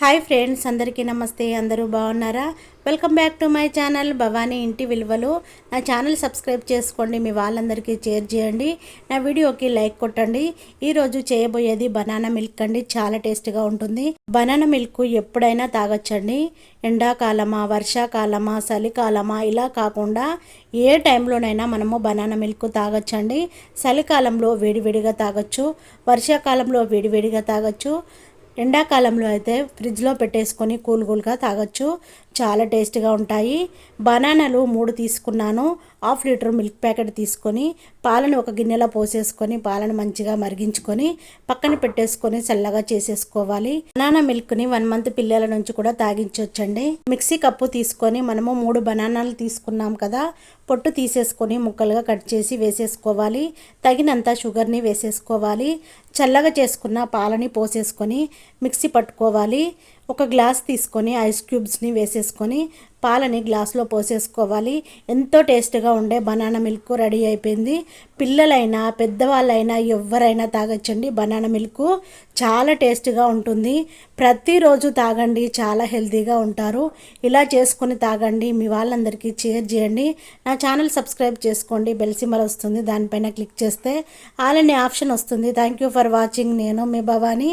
Hi friends, అందరికీ నమస్తే. అందరూ బాగున్నారా? Welcome back to my channel Bhavani ఇంటి విలువలు. నా ఛానల్ సబ్స్క్రైబ్ చేసుకోండి, మీ వాళ్ళందరికీ షేర్ చేయండి, నా వీడియోకి లైక్ కొట్టండి. ఈరోజు చేయబోయేది బనానా మిల్క్ అండి. చాలా టేస్ట్గా ఉంటుంది. బనానా మిల్క్ ఎప్పుడైనా తాగొచ్చండి. ఎండాకాలమా, వర్షాకాలమా, చలికాలమా ఇలా కాకుండా ఏ టైంలోనైనా మనము బనానా మిల్క్ తాగొచ్చండి. చలికాలంలో వేడివేడిగా తాగొచ్చు, వర్షాకాలంలో వేడివేడిగా తాగొచ్చు, ఎండాకాలంలో అయితే ఫ్రిడ్జ్లో పెట్టేసుకొని కూల్గా తాగొచ్చు. చాలా టేస్ట్గా ఉంటాయి. బనానాలు 3 తీసుకున్నాను. 1/2 లీటర్ మిల్క్ ప్యాకెట్ తీసుకొని పాలను ఒక గిన్నెలో పోసేసుకొని పాలను మంచిగా మరిగించుకొని పక్కన పెట్టేసుకొని చల్లగా చేసేసుకోవాలి. బనానా మిల్క్ని 1 మంత్ పిల్లల నుంచి కూడా తాగించవచ్చండి. మిక్సీ కప్పు తీసుకొని మనము 3 బనానాలు తీసుకున్నాం కదా, పొట్టు తీసేసుకొని ముక్కలుగా కట్ చేసి వేసేసుకోవాలి. తగినంత షుగర్ని వేసేసుకోవాలి. చల్లగా చేసుకున్న పాలని పోసేసుకొని మిక్సీ పట్టుకోవాలి. ఒక గ్లాస్ తీసుకొని ఐస్ క్యూబ్స్ని వేసేసుకొని పాలని గ్లాస్లో పోసేసుకోవాలి. ఎంతో టేస్ట్గా ఉండే బనానా మిల్క్ రెడీ అయిపోయింది. పిల్లలైనా పెద్దవాళ్ళైనా ఎవరైనా తాగొచ్చండి. బనానా మిల్క్ చాలా టేస్ట్గా ఉంటుంది. ప్రతిరోజు తాగండి, చాలా హెల్తీగా ఉంటారు. ఇలా చేసుకొని తాగండి, మీ వాళ్ళందరికీ షేర్ చేయండి. నా ఛానల్ సబ్స్క్రైబ్ చేసుకోండి. బెల్ సింబల్ వస్తుంది, దానిపైన క్లిక్ చేస్తే ఆల్ అనే ఆప్షన్ వస్తుంది. Thank you for watching. నేను మీ భవానీ.